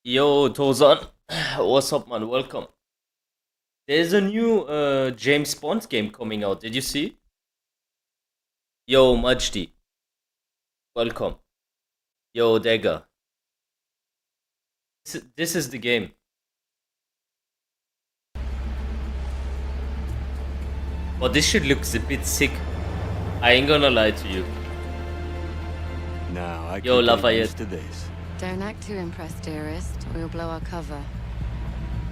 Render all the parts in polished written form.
Yo, Tozan. What's up, man? Welcome. There's a new James Bond game coming out. Did you see? Yo, Majdi. Welcome. Yo, Dagger. This is the game. But this shit looks a bit sick. I ain't gonna lie to you. No, I Yo, could get Lafayette. used to this. Don't act too impressed, dearest, or you'll blow our cover.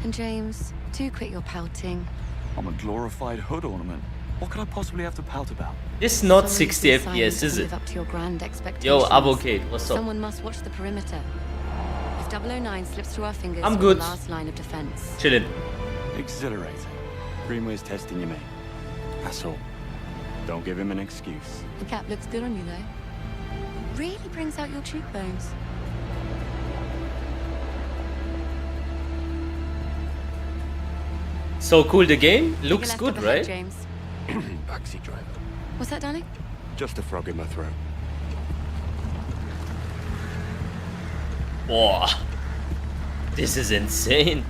And James, do quit your pouting. I'm a glorified hood ornament. What could I possibly have to pout about? This is not Sorry, 60 some FPS, signs is to it? live up to your grand expectations. Yo, Avocate, what's up? Someone must watch the perimeter. If 009 slips through our fingers, I'm we're good. the last line of defense. Chillin'. Exhilarating. Greenway's testing you, mate. That's all. Don't give him an excuse. The cap looks good on you, though. Really brings out your cheekbones. So cool, the game Take a looks left good, up ahead, right? James. Backseat driver. What's that, darling? Just a frog in my throat. Boah. This is insane.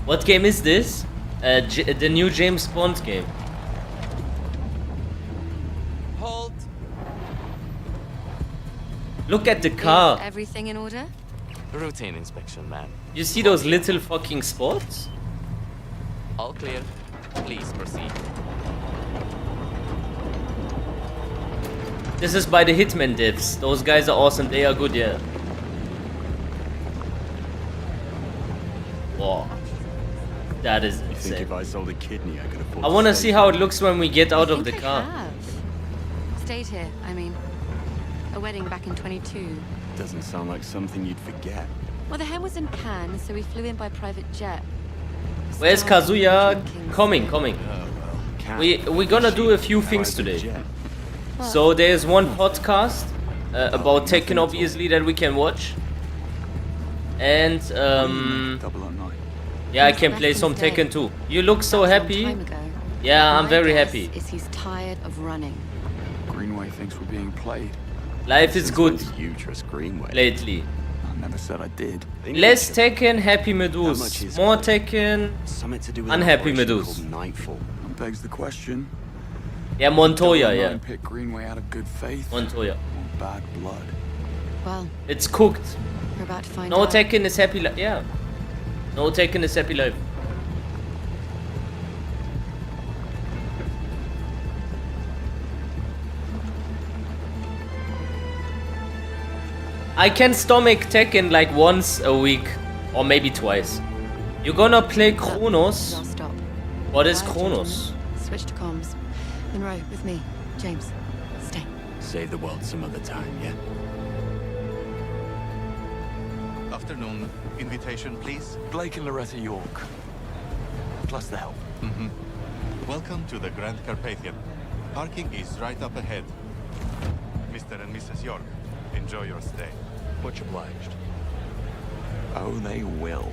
What game is this? The new James Bond game. Halt! Look at the car. Is everything in order? Routine inspection, ma'am. You see those little fucking spots? All clear. Please proceed. This is by the Hitman devs. Those guys are awesome. They are good, yeah. Wow. That is You think insane. if I sold a kidney, I could afford I want to to see how it looks when we get out I of the think I car. have. Stayed here, I mean. A wedding back in 22. Doesn't sound like something you'd forget. Well, the hen was in Cannes, so we flew in by private jet. Where's Starved and Kazuya? drinking. Coming. Can't. We're gonna do a few things Private today. jet. What? So there's one podcast about Tekken, obviously, that we can watch. And 009. yeah, I He's can back play in some his day. Tekken too. You look so That was a long happy. time ago. Yeah, I'm My very guess happy. Is he's tired of running. Greenway thinks we're being played. Life is Since good when do you trust Greenway? lately. I never said I did. Less Tekken, happy How much Medus. is More it? Tekken. Something to do with Unhappy an operation Medus. called Nightfall. That begs the question. Yeah, Montoya, 009 yeah. picked Greenway out of good faith Montoya. or bad blood. Well, It's cooked. we're about to find No out. Tekken is happy life. Yeah. No Tekken is happy life. I can stomach Tekken like once a week or maybe twice. You're gonna play Kronos. I'll stop. What is Quiet, Kronos? gentlemen. Switch to comms. Monroe, with me. James, stay. Save the world some other time, yeah? Afternoon. Invitation, please. Blake and Loretta York. Plus the help. Welcome to the Grand Carpathian. Parking is right up ahead. Mr. and Mrs. York, enjoy your stay. Much obliged. Oh, they will.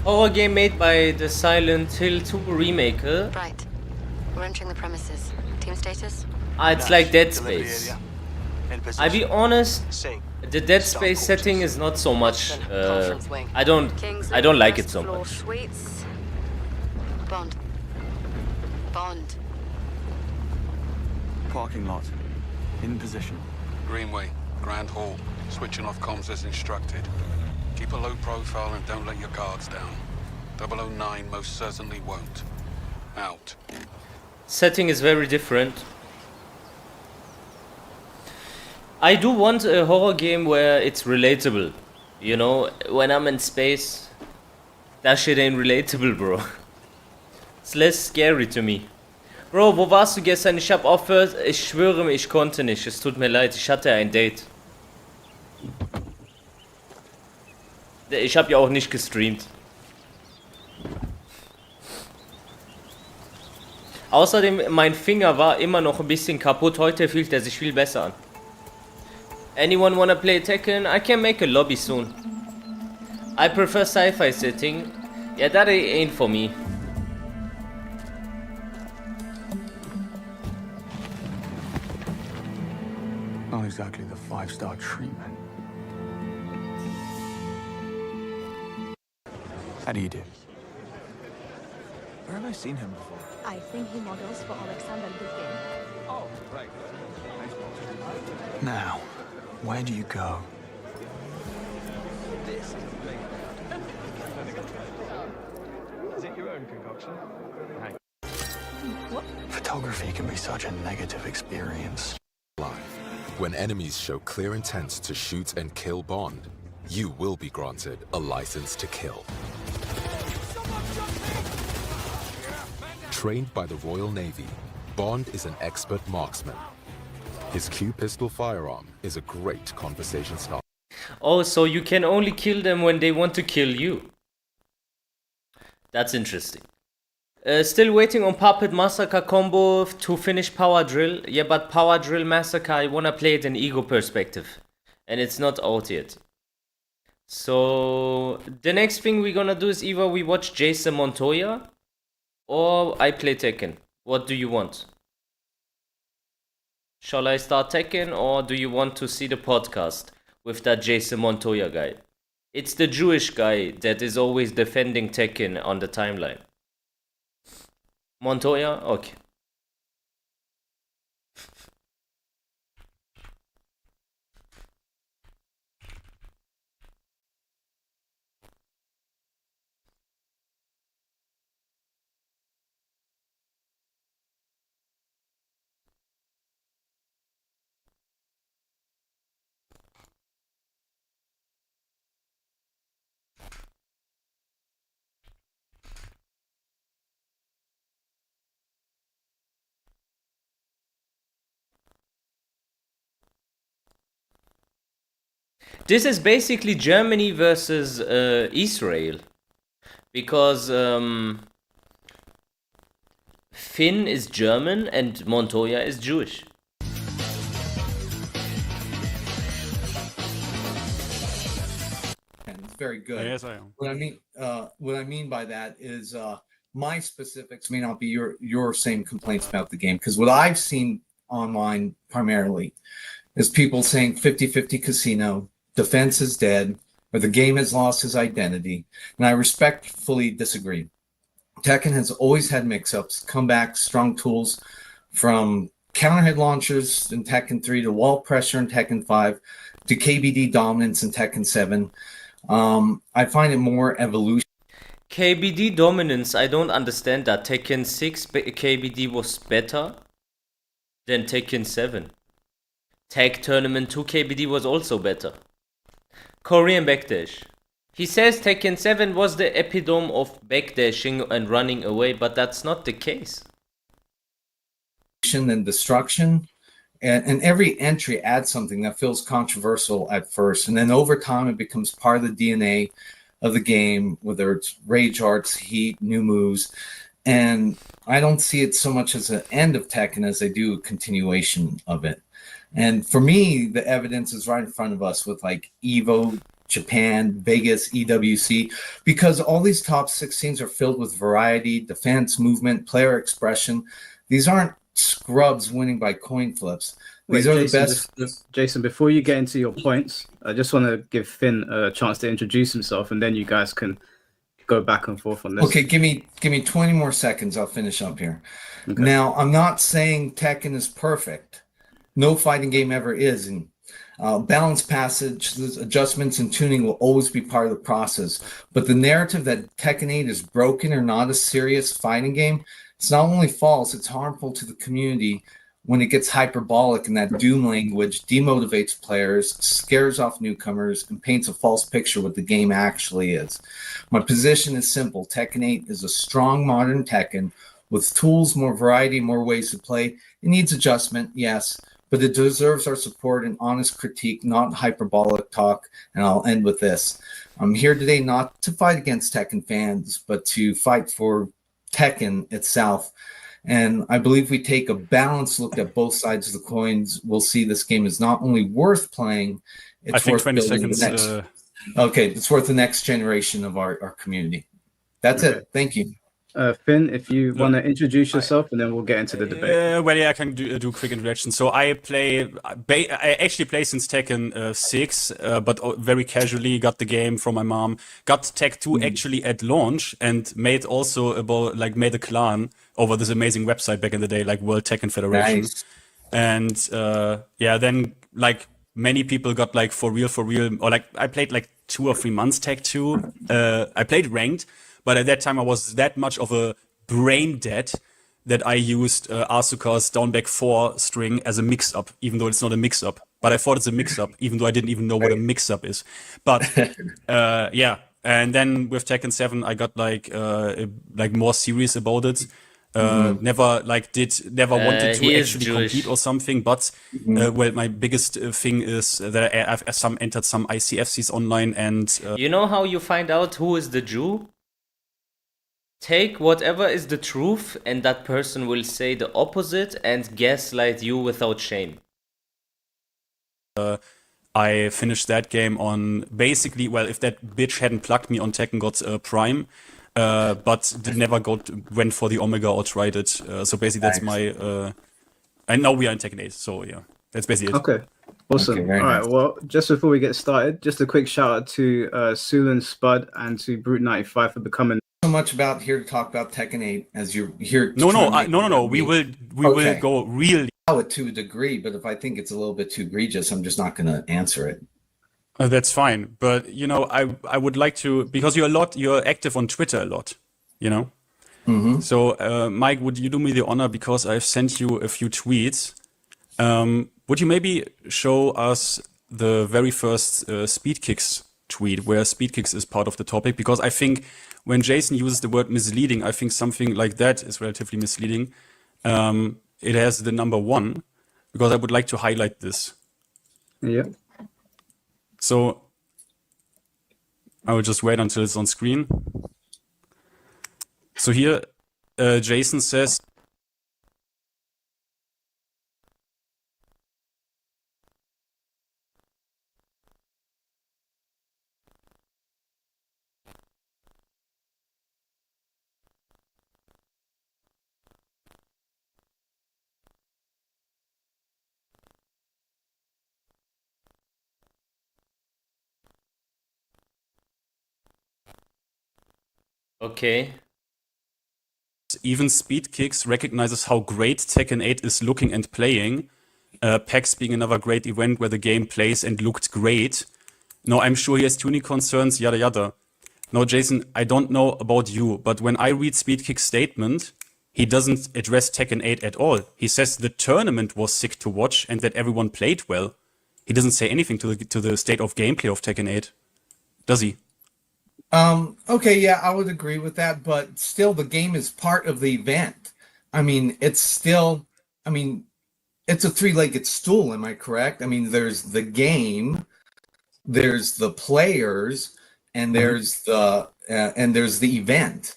Horror game made by the Silent Hill 2 remaker. Right. We're entering the premises. Team status? Ah, it's like Dead Space. I'll be honest, the Dead Space setting is not so much. I don't like it so much. Suites. Bond. Bond. Parking lot. In position. Greenway, Grand Hall. Switching off comms as instructed. Keep a low profile and don't let your guards down. 009 most certainly won't. Out. Setting is very different. I do want a horror game where it's relatable. You know, when I'm in space, that shit ain't relatable, bro. It's less scary to me. Bro, wo warst du gestern? Ich hab aufgehört. Ich schwöre mir, ich konnte nicht. Es tut mir leid, ich hatte ein Date. Ich hab ja auch nicht gestreamt. Außerdem, mein Finger war immer noch ein bisschen kaputt. Heute fühlt er sich viel besser an. Anyone wanna play Tekken? I can make a lobby soon. I prefer sci-fi setting. Yeah, that ain't for me. Not exactly the 5-star treatment. How do you do? Where have I seen him before? I think he models for Alexander Dupin. Oh, right. Now, where do you go? Is it your own concoction? Photography can be such a negative experience. When enemies show clear intent to shoot and kill Bond, you will be granted a license to kill. Trained by the Royal Navy, Bond is an expert marksman. His Q-pistol firearm is a great conversation starter. Oh, so you can only kill them when they want to kill you. That's interesting. Still waiting on Puppet Massacre combo to finish Power Drill. Yeah, but Power Drill Massacre, I wanna play it in ego perspective. And it's not out yet. So, the next thing we're gonna do is either we watch Jason Montoya or I play Tekken. What do you want? Shall I start Tekken or do you want to see the podcast with that Jason Montoya guy? It's the Jewish guy that is always defending Tekken on the timeline. Montoya? Okay. This is basically Germany versus Israel. Because Finn is German and Montoya is Jewish. And it's very good. Yes, I am. What I mean by that is my specifics may not be your same complaints about the game, because what I've seen online primarily is people saying 50-50 casino, defense is dead, or the game has lost its identity, and I respectfully disagree. Tekken has always had mix-ups, comebacks, strong tools, from counterhead launchers in Tekken 3 to wall pressure in Tekken 5 to KBD dominance in Tekken 7. I find it more evolution. KBD dominance, I don't understand that. Tekken 6 KBD was better than Tekken 7. Tag Tournament 2 KBD was also better. Korean backdash. He says Tekken 7 was the epitome of backdashing and running away, but that's not the case. And destruction, and every entry adds something that feels controversial at first, and then over time it becomes part of the DNA of the game, whether it's rage arts, heat, new moves, and I don't see it so much as an end of Tekken as I do a continuation of it. And for me, the evidence is right in front of us with like Evo, Japan, Vegas, EWC, because all these top 16s are filled with variety, defense, movement, player expression. These aren't scrubs winning by coin flips. These are Jason, the best. Jason, before you get into your points, I just want to give Finn a chance to introduce himself, and then you guys can go back and forth on this. Okay, give me 20 more seconds. I'll finish up here. Okay. Now, I'm not saying Tekken is perfect. No fighting game ever is. And balance passage, adjustments, and tuning will always be part of the process. But the narrative that Tekken 8 is broken or not a serious fighting game, it's not only false, it's harmful to the community when it gets hyperbolic and that doom language demotivates players, scares off newcomers, and paints a false picture of what the game actually is. My position is simple. Tekken 8 is a strong modern Tekken with tools, more variety, more ways to play. It needs adjustment, yes, but it deserves our support and honest critique, not hyperbolic talk. And I'll end with this. I'm here today not to fight against Tekken fans, but to fight for Tekken itself. And I believe we take a balanced look at both sides of the coins, we'll see this game is not only worth playing, I it's think worth 20 building seconds. the next. Okay, it's worth the next generation of our community. That's it. Thank you. Finn, if you want to introduce yourself, and then we'll get into the debate. Well, yeah, I can do quick introduction. So I actually play since Tekken 6, but very casually got the game from my mom. Got Tech 2 actually at launch, and made a clan over this amazing website back in the day, like World Tekken Federation. Nice. And then like many people got like for real, or like I played like 2 or 3 months Tech 2. I played ranked. But at that time, I was that much of a brain dead that I used Asuka's down back 4 string as a mix-up, even though it's not a mix-up. But I thought it's a mix-up, even though I didn't even know what a mix-up is. But yeah, and then with Tekken 7, I got like more serious about it. Never wanted to actually compete or something. But well, my biggest thing is that I've entered some ICFCs online, and you know how you find out who is the Jew? Take whatever is the truth, and that person will say the opposite and gaslight you without shame. I finished that game on basically, well, if that bitch hadn't plugged me on Tekken Gods Prime, but never went for the Omega or tried it. So basically, that's my. And now we are in Tekken 8, so yeah, that's basically it. Okay, awesome. Okay, All right, well, just before we get started, just a quick shout out to Sulan Spud and to Brute95 for becoming. So much about here to talk about Tekken 8 as you're here. No. We will go really. To a degree, but if I think it's a little bit too egregious, I'm just not going to answer it. That's fine, but you know, I would like to, because you're active on Twitter a lot, you know. Mm-hmm. So Mike, would you do me the honor, because I've sent you a few tweets? Would you maybe show us the very first Speed Kicks tweet, where Speed Kicks is part of the topic? Because I think when Jason uses the word misleading, I think something like that is relatively misleading. It has the number 1, because I would like to highlight this. Yeah. So I will just wait until it's on screen. So here, Jason says, Okay. even Speed Kicks recognizes how great Tekken 8 is looking and playing. PAX being another great event where the game plays and looked great. No, I'm sure he has tuning concerns, yada yada. No, Jason, I don't know about you, but when I read Speed Kick's statement, he doesn't address Tekken 8 at all. He says the tournament was sick to watch and that everyone played well. He doesn't say anything to the state of gameplay of Tekken 8, does he? Okay, yeah, I would agree with that, but still the game is part of the event. I mean, it's a 3-legged stool, am I correct? I mean, there's the game, there's the players, and there's the event.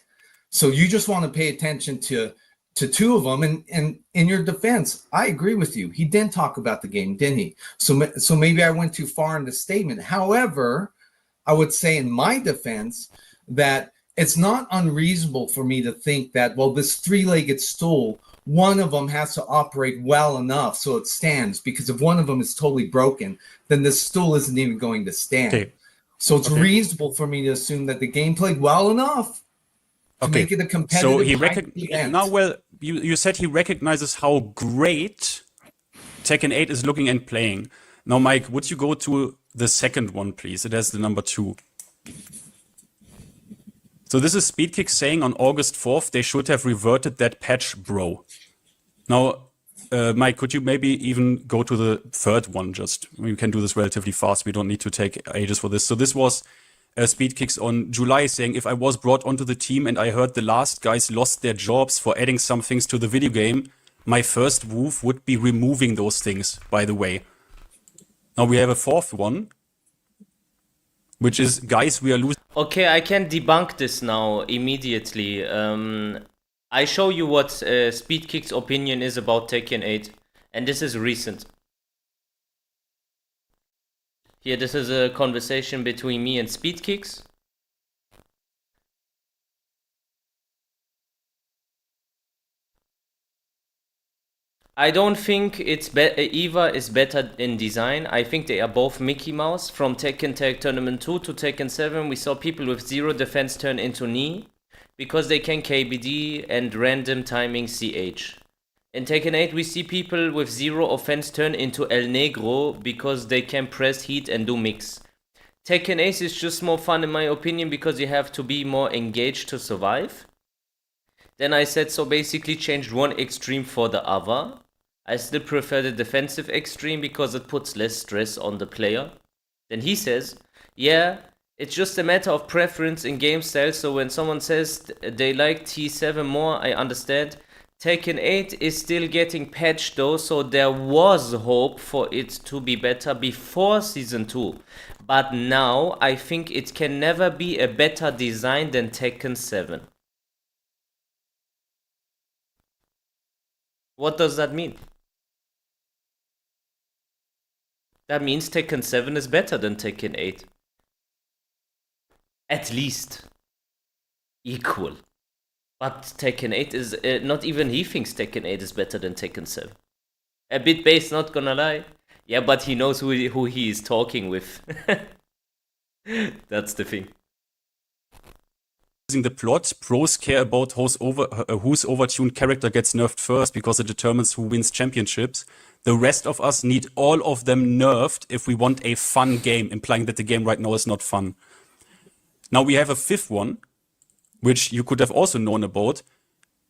So you just want to pay attention to 2 of them, and in your defense, I agree with you. He didn't talk about the game, didn't he? So maybe I went too far in the statement. However, I would say in my defense that it's not unreasonable for me to think that, well, this 3-legged stool, one of them has to operate well enough so it stands, because if one of them is totally broken, then this stool isn't even going to stand. Okay. So it's reasonable for me to assume that the game played well enough to make it a competitive event. Now, well, you said he recognizes how great Tekken 8 is looking and playing. Now, Mike, would you go to the second one, please? It has the number 2. So this is Speed Kick saying on August 4th, they should have reverted that patch, bro. Now, Mike, could you maybe even go to the third one? We can do this relatively fast. We don't need to take ages for this. So this was Speed Kicks on July saying, if I was brought onto the team and I heard the last guys lost their jobs for adding some things to the video game, my first move would be removing those things, by the way. Now we have a fourth one, which is, guys, we are losing. Okay, I can debunk this now immediately. I show you what Speedkick's opinion is about Tekken 8, and this is recent. Here, this is a conversation between me and Speedkicks. I don't think Eva is better in design. I think they are both Mickey Mouse. From Tekken Tag Tournament 2 to Tekken 7, we saw people with 0 defense turn into knee because they can KBD and random timing CH. In Tekken 8, we see people with 0 offense turn into El Negro because they can press heat and do mix. Tekken 8 is just more fun in my opinion because you have to be more engaged to survive. Then I said, so basically changed one extreme for the other. I still prefer the defensive extreme because it puts less stress on the player. Then he says, yeah, it's just a matter of preference in game style, so when someone says they like T7 more, I understand. Tekken 8 is still getting patched though, so there was hope for it to be better before Season 2. But now, I think it can never be a better design than Tekken 7. What does that mean? That means Tekken 7 is better than Tekken 8. At least. Equal. But Tekken 8 is... not even he thinks Tekken 8 is better than Tekken 7. A bit base, not gonna lie. Yeah, but he knows who he is talking with. That's the thing. The plot, pros care about whose overtuned character gets nerfed first because it determines who wins championships. The rest of us need all of them nerfed if we want a fun game, implying that the game right now is not fun. Now we have a fifth one, which you could have also known about.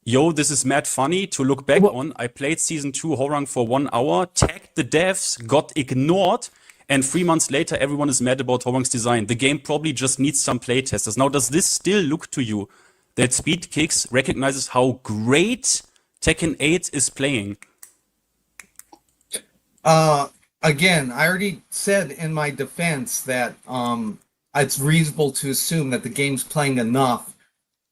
Yo, this is mad funny to look back on. I played Season 2 Horang for 1 hour, tagged the devs, got ignored, and 3 months later everyone is mad about Horang's design. The game probably just needs some playtesters. Now, does this still look to you that Speedkicks recognizes how great Tekken 8 is playing? Again, I already said in my defense that it's reasonable to assume that the game's playing enough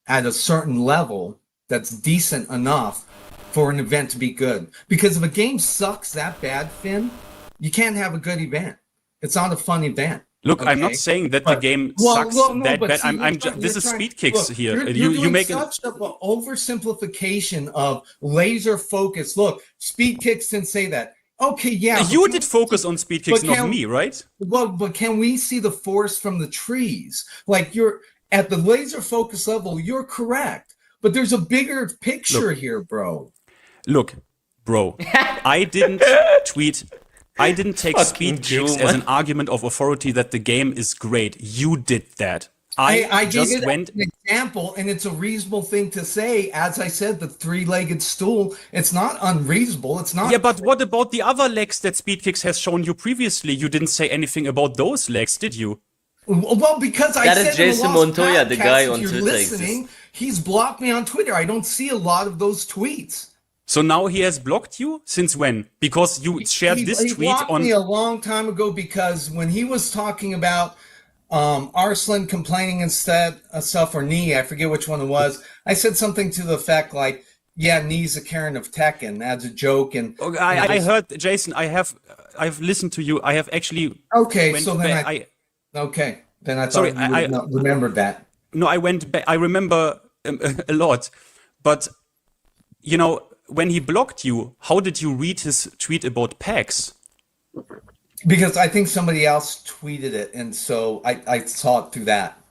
at a certain level that's decent enough for an event to be good. Because if a game sucks that bad, Finn, you can't have a good event. It's not a fun event. Look, okay? I'm not saying that the game sucks that bad. See, this is Speedkicks here. You're you doing make such an oversimplification of laser focus. Look, Speedkicks didn't say that. Okay, yeah. You did focus on Speedkicks, not me, right? Well, but can we see the forest from the trees? Like, you're at the laser focus level, you're correct. But there's a bigger picture here, bro. Look, bro, I didn't take Speedkicks as an argument of authority that the game is great. You did that. I just gave it an example, and it's a reasonable thing to say. As I said, the three-legged stool, it's not unreasonable. It's not. Yeah, but what about the other legs that Speedkicks has shown you previously? You didn't say anything about those legs, did you? Well, because I said that is Jason Montoya, the guy on Twitter. Listening, he's blocked me on Twitter. I don't see a lot of those tweets. So now he has blocked you? Since when? Because you shared this tweet on... He blocked me a long time ago because when he was talking about Arslan complaining instead of self or knee, I forget which one it was, I said something to the effect like, yeah, knee's a Karen of Tekken, as a joke. And okay, I heard, Jason, I've listened to you. I have actually... Okay, so then okay, then I thought you would not remember that. No, I went back. I remember a lot. But, you know, when he blocked you, how did you read his tweet about packs? Because I think somebody else tweeted it, and so I saw it through that.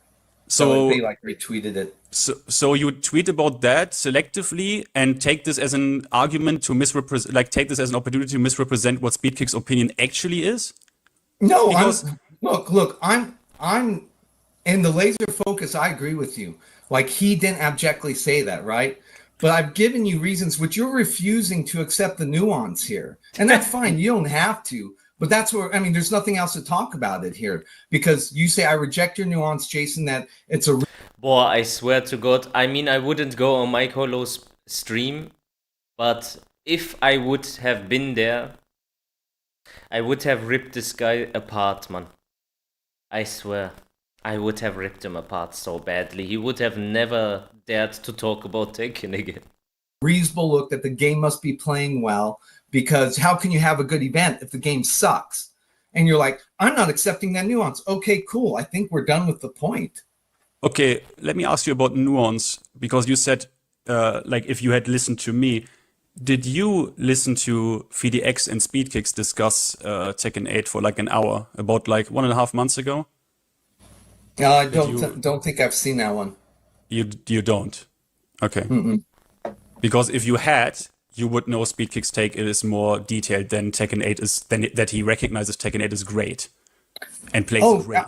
So they like retweeted it. So you tweet about that selectively and take this as an argument to misrepresent, like take this as an opportunity to misrepresent what Speedkick's opinion actually is? No, look, I'm in the laser focus. I agree with you. Like, he didn't abjectly say that, right? But I've given you reasons which you're refusing to accept the nuance here. And that's fine. You don't have to. But that's where, I mean, there's nothing else to talk about it here. Because you say, I reject your nuance, Jason, that it's a... Boy, I swear to God. I mean, I wouldn't go on Mike Hollow's stream. But if I would have been there, I would have ripped this guy apart, man. I swear. I would have ripped him apart so badly. He would have never dared to talk about Tekken again. reasonable look that the game must be playing well, because how can you have a good event if the game sucks? And you're like, I'm not accepting that nuance. Okay, cool. I think we're done with the point. Okay, let me ask you about nuance, because you said, like, if you had listened to me, did you listen to FiDX and Speedkicks discuss Tekken 8 for like an hour, about like 1.5 months ago? I don't think I've seen that one. You don't? Okay. Mm-mm. Because if you had, you would know Speedkicks' take is more detailed than Tekken 8 is, than that he recognizes Tekken 8 is great and plays great.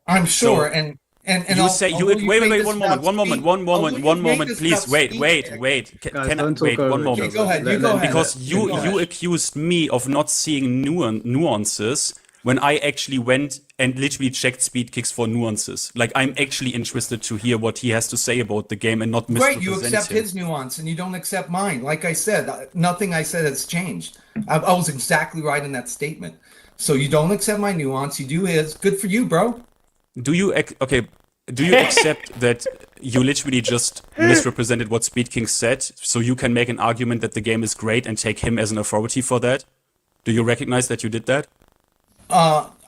I'm sure. So, and you say you wait one moment, please wait. Can wait one moment? Okay, go ahead. You go ahead. Because you accused me of not seeing nuances when I actually went and literally checked Speedkicks for nuances. Like, I'm actually interested to hear what he has to say about the game and not misrepresent you accept his nuance and you don't accept mine. Like I said, nothing I said has changed. I was exactly right in that statement. So you don't accept my nuance, you do his. Good for you, bro. Do you accept that you literally just misrepresented what Speedkicks said, so you can make an argument that the game is great and take him as an authority for that? Do you recognize that you did that?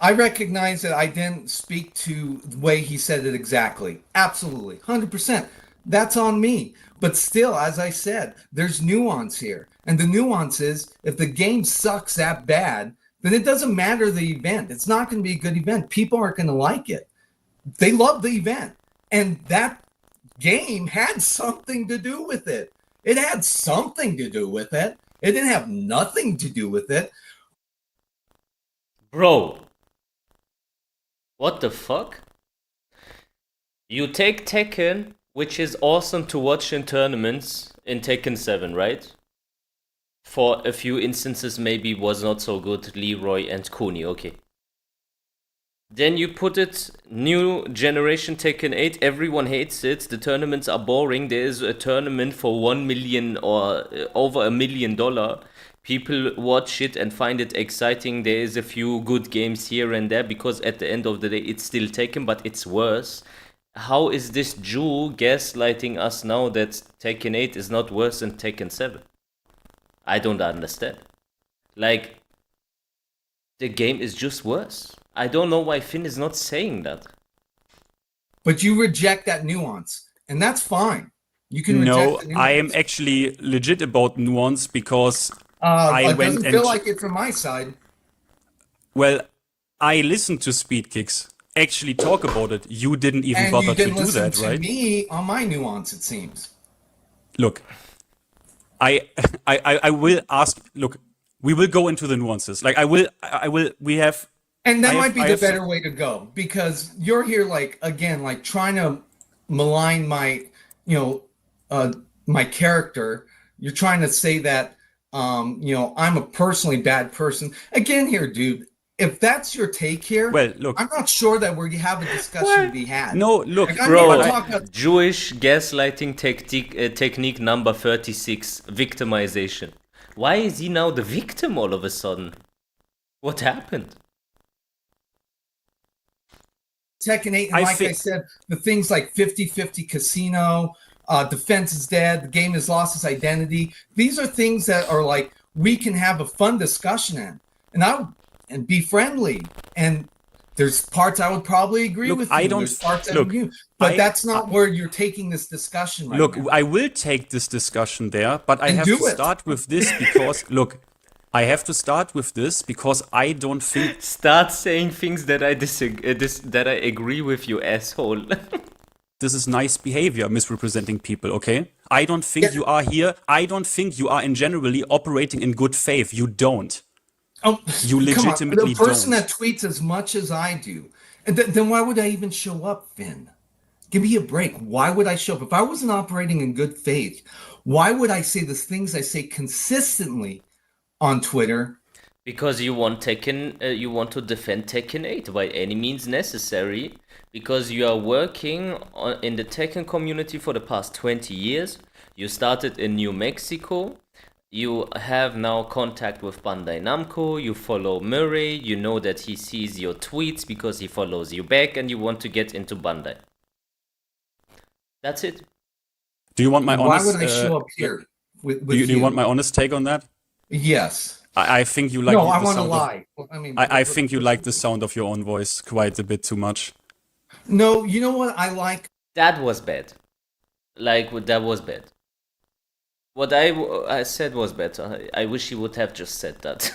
I recognize that I didn't speak to the way he said it exactly. Absolutely. 100%. That's on me. But still, as I said, there's nuance here. And the nuance is, if the game sucks that bad, then it doesn't matter the event. It's not going to be a good event. People aren't going to like it. They love the event. And that game had something to do with it. It had something to do with it. It didn't have nothing to do with it. Bro, what the fuck? You take Tekken, which is awesome to watch in tournaments in Tekken 7, right? For a few instances maybe was not so good, Leroy and Kuni, okay. Then you put it, new generation Tekken 8, everyone hates it, the tournaments are boring, there is a tournament for 1 million or over $1 million. People watch it and find it exciting. There is a few good games here and there, because at the end of the day it's still Tekken, but it's worse. How is this Jew gaslighting us now that Tekken 8 is not worse than Tekken 7? I don't understand. Like, the game is just worse. I don't know why Finn is not saying that. But you reject that nuance, and that's fine. You can reject the nuance. I am actually legit about nuance, because it doesn't feel like it from my side. Well, I listened to Speedkicks actually talk about it. You didn't even bother to do that, right? And you didn't listen to me on my nuance, it seems. Look, I will ask. Look, we will go into the nuances. Like, we have. And that might be the better way to go, because you're here, like, again, like trying to malign my, my character. You're trying to say that, I'm a personally bad person. Again, here, dude, if that's your take here, well, look, I'm not sure that we have a discussion to be had. No, look, like, bro, Jewish gaslighting technique number 36, victimization. Why is he now the victim all of a sudden? What happened? Tekken 8, and I said, the things like 50-50 casino, defense is dead, the game has lost its identity. These are things that are like, we can have a fun discussion in, and be friendly. And there's parts I would probably agree with you. I don't, there's parts I would agree, but that's not where you're taking this discussion right now. I will take this discussion there, but I have to start with this because, I have to start with this because I don't think... Start saying things that I disagree, that I agree with you, asshole. This is nice behavior, misrepresenting people, okay? I don't think you are here. I don't think you are in generally operating in good faith. You don't. Oh, you legitimately the person that tweets as much as I do, and then why would I even show up, Finn? Give me a break. Why would I show up? If I wasn't operating in good faith, why would I say the things I say consistently on Twitter? Because you want you want to defend Tekken 8 by any means necessary. Because you are working in the Tekken community for the past 20 years. You started in New Mexico. You have now contact with Bandai Namco. You follow Murray. You know that he sees your tweets because he follows you back, and you want to get into Bandai. That's it. Do you want my honest... Why would I show up here? with Do you want my honest take on that? Yes. I think you like. No, the I want to sound lie. I mean, I think you like the sound of your own voice quite a bit too much. No, you know what I like? That was bad. Like, that was bad. What I said was better. I wish he would have just said that.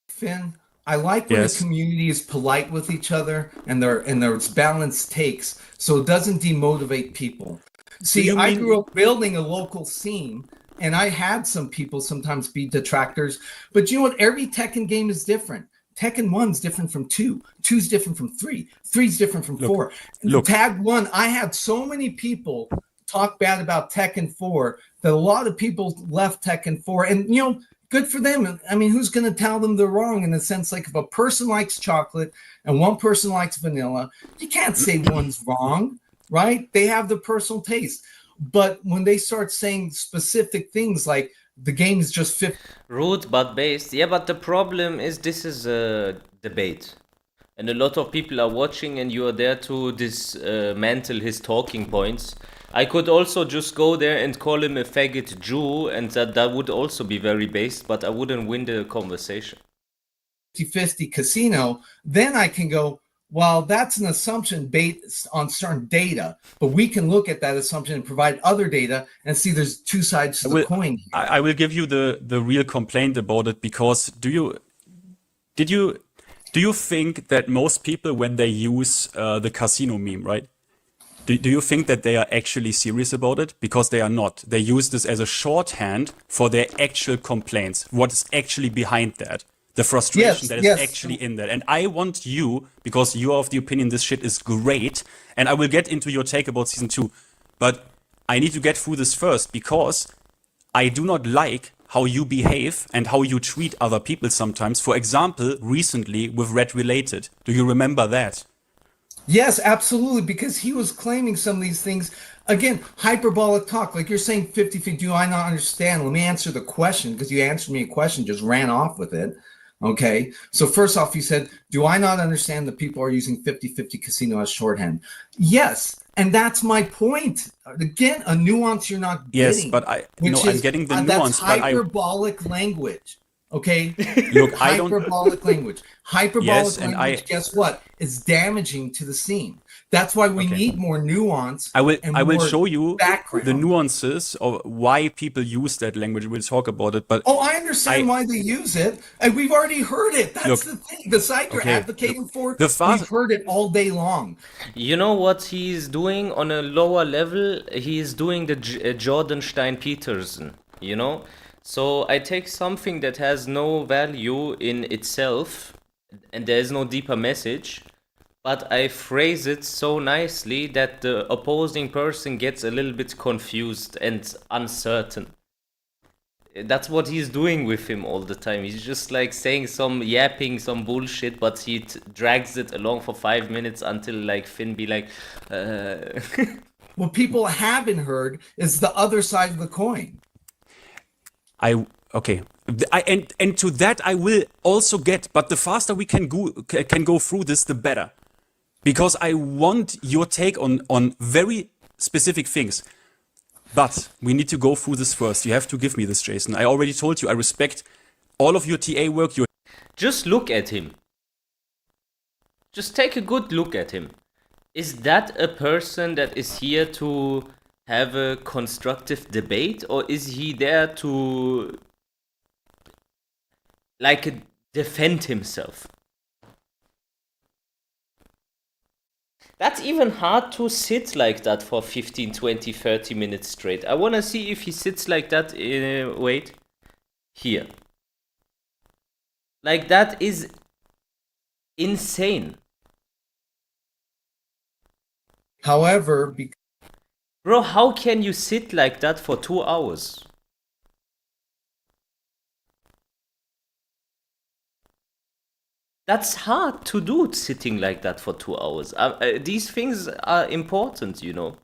Finn, I like when Yes. a community is polite with each other and there's balanced takes, so it doesn't demotivate people. See, you I mean- grew up building a local scene, and I had some people sometimes be detractors. But you know what? Every Tekken game is different. Tekken 1's different from 2. 2's different from 3. 3's different from 4. look. Tag 1, I had so many people talk bad about Tekken 4 that a lot of people left Tekken 4. And, you know, good for them. I mean, who's going to tell them they're wrong in the sense, like, if a person likes chocolate and one person likes vanilla, you can't say one's wrong, right? They have the personal taste. But when they start saying specific things like the game is just 50. Rude but based. Yeah, but the problem is this is a debate. And a lot of people are watching and you are there to dismantle his talking points. I could also just go there and call him a faggot Jew, and that would also be very based, but I wouldn't win the conversation. 50-50 casino, then I can go, well, that's an assumption based on certain data, but we can look at that assumption and provide other data and see there's two sides to the coin here. I will give you the real complaint about it, because do you think that most people, when they use the casino meme, right? Do you think that they are actually serious about it? Because they are not. They use this as a shorthand for their actual complaints. What is actually behind that? The frustration that is actually in that. And I want you, because you are of the opinion this shit is great, and I will get into your take about season 2, but I need to get through this first, because I do not like how you behave and how you treat other people sometimes. For example, recently with Red Related. Do you remember that? Yes, absolutely, because he was claiming some of these things. Again, hyperbolic talk, like you're saying 50-50, do I not understand? Let me answer the question, because you answered me a question, just ran off with it. Okay, so first off, you said, do I not understand that people are using 50-50 casino as shorthand? Yes, and that's my point. Again, a nuance you're not getting. Yes, but I'm getting the nuance. That's hyperbolic language. Okay, look, hyperbolic language. Hyperbolic yes, language. Guess what? It's damaging to the scene. That's why we need more nuance. I will show you background. the nuances of why people use that language. We'll talk about it. But I understand why they use it, and we've already heard it. That's the thing. The side you're advocating for, we've heard it all day long. You know what he's doing on a lower level? He is doing the Jordan Stein Peterson. You know. So I take something that has no value in itself, and there is no deeper message, but I phrase it so nicely that the opposing person gets a little bit confused and uncertain. That's what he's doing with him all the time. He's just like saying yapping some bullshit, but he drags it along for 5 minutes until like Finn be like, What people haven't heard is the other side of the coin. And to that I will also get, but the faster we can go through this, the better, because I want your take on very specific things. But we need to go through this first. You have to give me this, Jason. I already told you I respect all of your TA work. Just look at him. Just take a good look at him. Is that a person that is here to have a constructive debate, or is he there to defend himself? That's even hard to sit like that for 15, 20, 30 minutes straight. I want to see if he sits like that wait, here. Like, that is insane. However, bro, how can you sit like that for 2 hours? That's hard to do, sitting like that for 2 hours. These things are important, you know.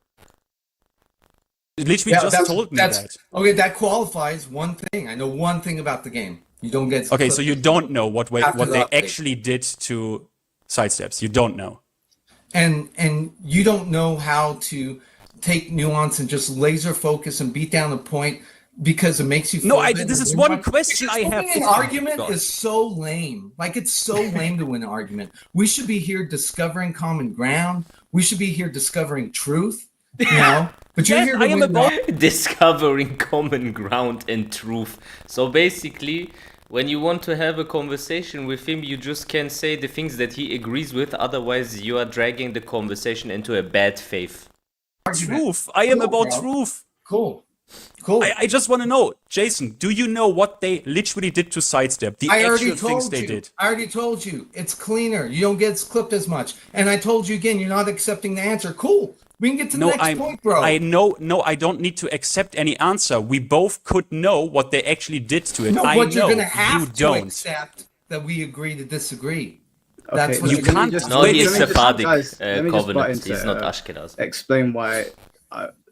Literally just told me that. Okay, that qualifies one thing. I know one thing about the game. You don't get... Okay, so you don't know what they actually did to sidesteps. You don't know. And you don't know how to take nuance and just laser focus and beat down the point because it makes you feel No, better this is than one question I have. Winning an argument is so lame. Like, it's so lame to win an argument. We should be here discovering common ground. We should be here discovering truth. You know, but you're Yes, here to I am win. about Discovering common ground and truth. So basically, when you want to have a conversation with him, you just can't say the things that he agrees with. Otherwise, you are dragging the conversation into a bad faith. truth. I am Cool, about bro. truth. Cool. Cool. I just want to know, Jason, do you know what they literally did to sidestep? The I already actual things told they you. did. I already told you. It's cleaner. You don't get clipped as much. And I told you again, you're not accepting the answer. Cool. We can get to the next point, bro. I know. No, I don't need to accept any answer. We both could know what they actually did to it. No, I but know you're gonna have you to don't. accept that we agree to disagree. Okay, That's what you you're can't gonna do. No, Wait, he's let me just- Sephardic let me just butt covenant. into, He's not Ashkenaz. explain why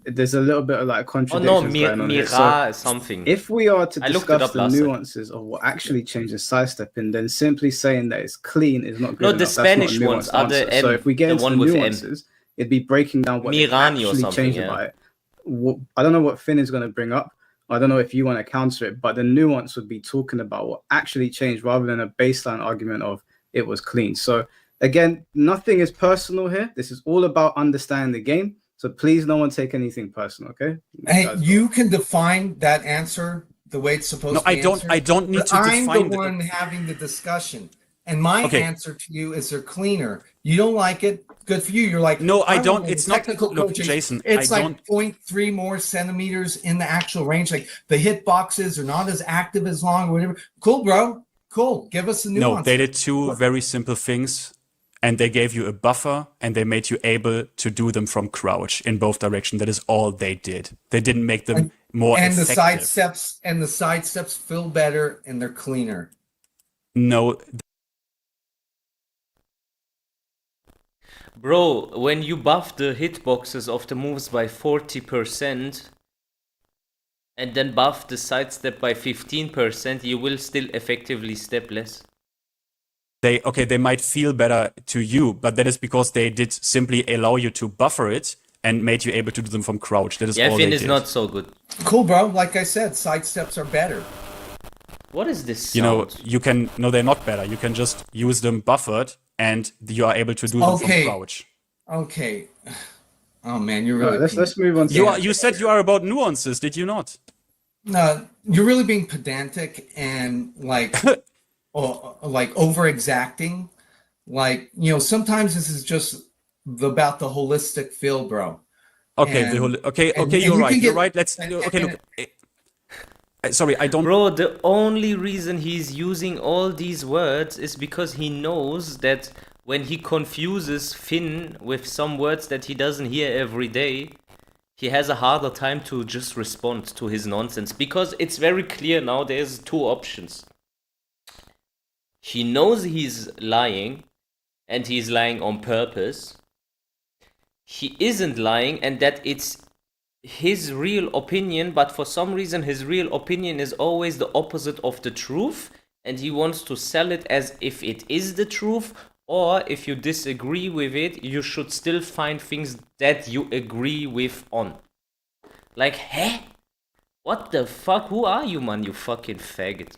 there's a little bit of like Oh contradictions no, going on here. Mira So something. if we are to I looked it discuss up the last time. nuances of what actually changes sidestepping, then simply saying that it's clean is not good No, enough. the That's not a Spanish ones nuanced are the answer. So M, if we get the into one the with M. nuances, it'd be breaking down what they Mirani or actually something, changed yeah. about it. I don't know what Finn is going to bring up. I don't know if you want to counter it, but the nuance would be talking about what actually changed rather than a baseline argument of it was clean. So again, nothing is personal here. This is all about understanding the game. So please, no one take anything personal, okay? Hey, you can define that answer the way it's supposed No, to be answered, I don't need but to I'm define the one having the discussion. And my Okay. answer to you is they're cleaner. You don't like it, good for you. You're like, No, I don't. want It's the not. technical Look, coaching. Jason, It's I like don't. 0.3 more centimeters in the actual range. Like the hit boxes are not as active as long or whatever. Cool, bro. Cool. Give us the nuance. No, they did two very simple things, and they gave you a buffer, and they made you able to do them from crouch in both directions. That is all they did. They didn't make them more and the effective. side steps feel better and they're cleaner. No, Bro, when you buff the hitboxes of the moves by 40% and then buff the sidestep by 15%, you will still effectively step less. they might feel better to you, but that is because they did simply allow you to buffer it and made you able to do them from crouch. That is Yeah, all Finn they is did. not so good. Cool, bro. Like I said, side steps are better. What is this You know, sound? you can. No, they're not better. You can just use them buffered, and you are able to do them from crouch. Okay. Oh man, you're All really right, let's move on. To You said you are about nuances, did you not? no, you're really being pedantic and like like over exacting. Like, you know, sometimes this is just about the holistic feel, bro. Okay, And- okay, and you're you right. can You're get- right. Let's. Okay, look. Sorry, I don't. Bro, the only reason he's using all these words is because he knows that when he confuses Finn with some words that he doesn't hear every day, he has a harder time to just respond to his nonsense. Because it's very clear now there's two options. He knows he's lying, and he's lying on purpose. He isn't lying, and that it's his real opinion, but for some reason his real opinion is always the opposite of the truth, and he wants to sell it as if it is the truth, or if you disagree with it, you should still find things that you agree with on. Like, heh? What the fuck? Who are you, man, you fucking faggot?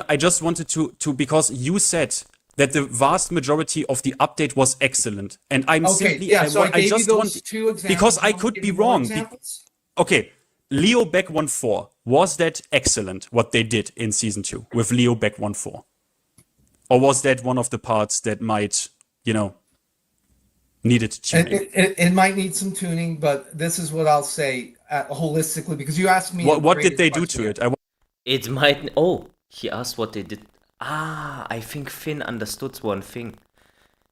I just wanted to because you said that the vast majority of the update was excellent, and I'm Okay, simply yeah, so I gave you just those want two examples. because I You want could to be give me more wrong. examples? Okay, Leo back 1-4, was that excellent what they did in season 2 with Leo back 1-4, or was that one of the parts that might needed tuning? It might need some tuning, but this is what I'll say holistically, because you asked me. What did they do to it? It might. Oh, he asked what they did. I think Finn understood one thing.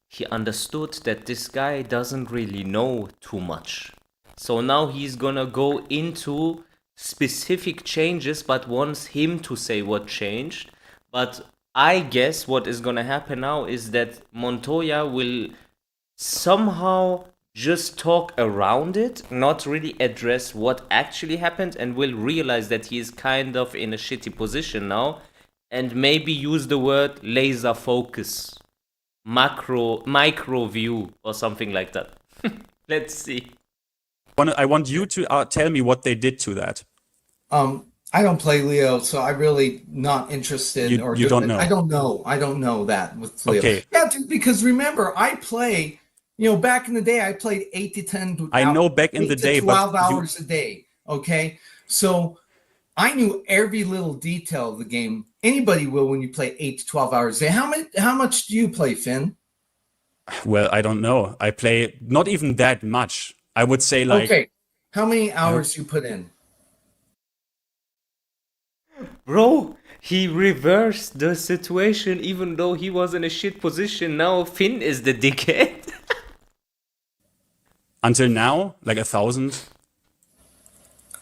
He understood that this guy doesn't really know too much. So now he's gonna go into specific changes, but wants him to say what changed. But I guess what is gonna happen now is that Montoya will somehow just talk around it, not really address what actually happened, and will realize that he is kind of in a shitty position now, and maybe use the word laser focus, micro view, or something like that. Let's see. I want you to tell me what they did to that. I don't play Leo, so I really not interested. You don't know. I don't know. I don't know that with Leo. Okay. Yeah, dude, because remember, I play. Back in the day, I played 8 to 10. I know back in the 8 to day, 12 but hours a day. Okay, so I knew every little detail of the game. Anybody will when you play 8 to 12 hours a day. How much do you play, Finn? Well, I don't know. I play not even that much. I would say like. Okay, how many hours you put in? Bro, he reversed the situation even though he was in a shit position. Now Finn is the dickhead. Until now, like 1,000.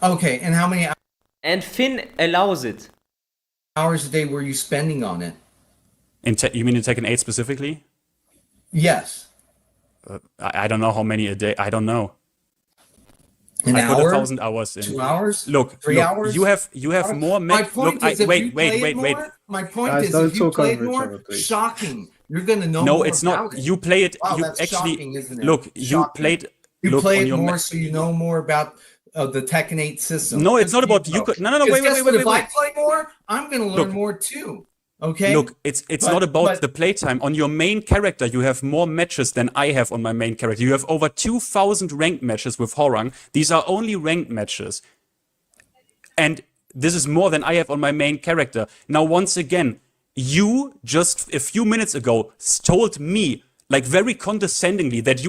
Okay, and how many And Finn allows it. hours a day were you spending on it? You mean in Tekken 8 specifically? Yes. I don't know how many a day. I don't know. An I put hour? 1,000 hours in. 2 hours? Look, 3 hours? You have more. My point Look, is, if you play it wait. more, my point Guys, is, don't if you talk play it over each more, other, please. shocking. You're gonna know. No, more it's about not. it. You play it. Wow, You that's actually shocking, isn't it? look. You Shocking. played. You look play on it your more, so you know more about the Tekken 8 system. No, it's not about you. No. Because Wait. guess what? If I Wait. play more, I'm gonna learn Look. more too. Okay. Look, it's not about the playtime. On your main character, you have more matches than I have on my main character. You have over 2,000 ranked matches with Horang. These are only ranked matches. And this is more than I have on my main character. Now, once again, you just a few minutes ago told me, like very condescendingly, that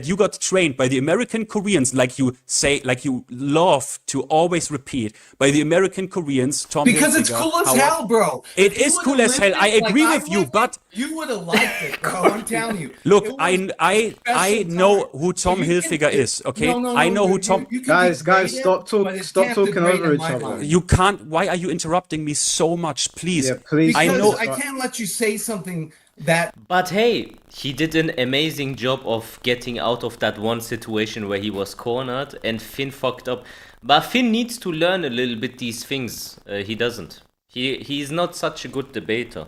you got trained by the American Koreans, like you love to always repeat, by the American Koreans. Tom Because it's Hilfiger, cool as Howard. hell, bro. It If you is would've cool as hell. lived I it agree like with you, lived but it, you would have liked it, bro. I'm telling you. look, It was I special know time. who Tom You can- Hilfiger is. Okay, No, I know who you- Tom. you can Guys, degrade it, stop but it stop can't talking degrade over in each my other. mind. You can't. Why are you interrupting me so much, please? Yeah, please. I Because know. I can't let you say something that But hey, he did an amazing job of getting out of that one situation where he was cornered and Finn fucked up. But Finn needs to learn a little bit these things. He doesn't. He's not such a good debater,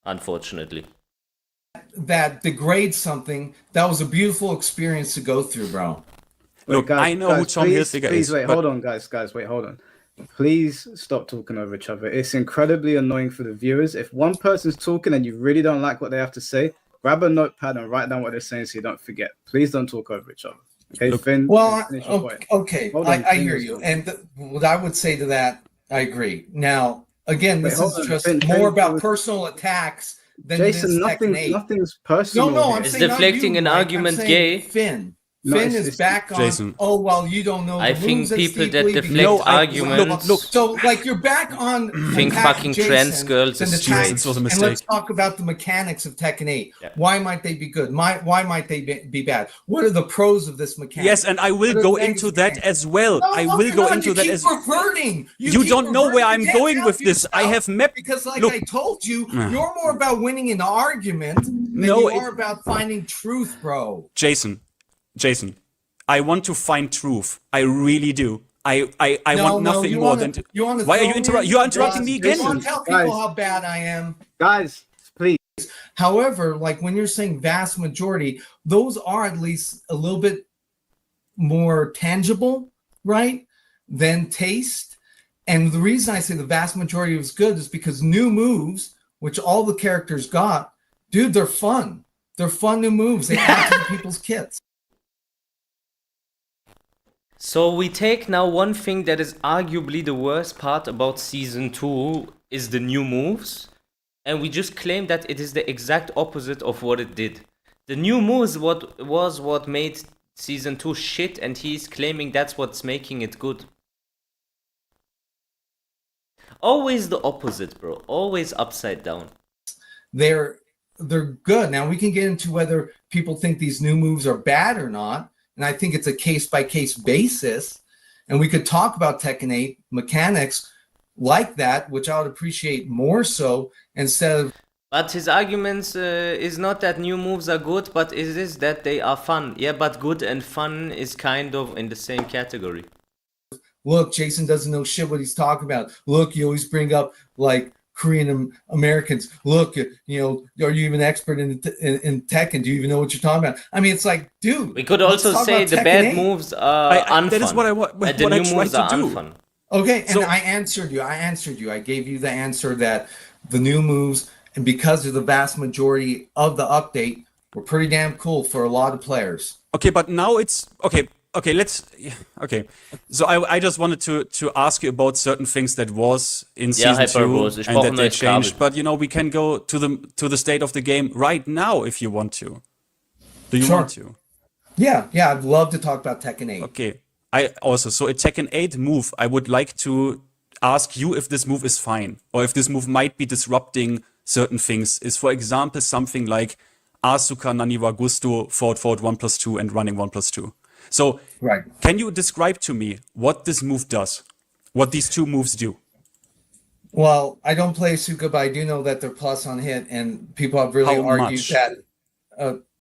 unfortunately. that degrades something. That was a beautiful experience to go through, bro. Look, I know who Tom Hilfiger please is. wait, but- hold on, guys, wait, hold on. Please stop talking over each other. It's incredibly annoying for the viewers. If one person's talking and you really don't like what they have to say, grab a notepad and write down what they're saying so you don't forget. Please don't talk over each other. Okay, Look, Finn. Well, finish your point. okay, Hold on, I Finn hear is you. talking. And what I would say to that, I agree. Now, again, Wait, this hold is on, just Finn, more Finn, about Finn. personal attacks than Jason, it is Tekken 8. nothing's personal. No, here. I'm Is saying not deflecting you, an Mike. argument I'm saying gay? Finn. No, Finn it's- is back on. Jason. Oh well, you don't know. I the think moves as people that deeply deflect because I- arguments- look. So like you're back on. Think attacking fucking Jason trans girls than is attacking- Jesus, this was a And mistake. let's talk about the mechanics of Tekken 8. Yeah. Why might they be good? Why might they be bad? What are the pros of this mechanic? Yes, and I will What are go the into negatives? that as well. No, I no, will you're go not. into You that keep as reverting. You keep don't know where reverting. I'm You can't going help with this. I yourself have map. because, like Look. I told you, you're more about winning an argument than No, you are about finding truth, bro. Jason, I want to find truth. I really do. I want nothing you more wanna- than to. you wanna Why are throw you me interrupting? under You are the bus. interrupting me You again. wanna tell people Guys. how bad I am. Guys, please. However, like when you're saying vast majority, those are at least a little bit more tangible, right, than taste. And the reason I say the vast majority was good is because new moves, which all the characters got, dude, they're fun. They're fun new moves. They add to the people's kits. So we take now one thing that is arguably the worst part about Season 2 is the new moves, and we just claim that it is the exact opposite of what it did. The new moves was what made Season 2 shit, and he's claiming that's what's making it good. Always the opposite, bro. Always upside down. They're good. Now we can get into whether people think these new moves are bad or not. And I think it's a case-by-case basis. And we could talk about Tekken 8 mechanics like that, which I would appreciate more so instead of... But his arguments is not that new moves are good, but it is that they are fun. Yeah, but good and fun is kind of in the same category. Look, Jason doesn't know shit what he's talking about. Look, you always bring up, like, Korean Americans. Look, you know, are you even expert in Tekken? Do you even know what you're talking about? I mean, it's like, dude. We could let's also talk say about the Tekken bad 8. moves are unfun. That is what I and the new moves are unfun. Okay, and So- I answered you. I gave you the answer that the new moves, and because of the vast majority of the update, were pretty damn cool for a lot of players. Okay, but now it's okay. Okay, okay. So I just wanted to ask you about certain things that was in Ja, season 2 Hyperbos, ich and brauche that ein they neues Kabel. changed. But we can go to the state of the game right now if you want to. Do you Sure. want to? Yeah, I'd love to talk about Tekken 8. Okay. So a Tekken 8 move, I would like to ask you if this move is fine or if this move might be disrupting certain things. Is, for example, something like Asuka Naniwa Gusto forward 1+2 and running 1+2. So Right. can you describe to me what this move does? What these two moves do? Well, I don't play Asuka, but I do know that they're plus on hit, and people have really How argued much? that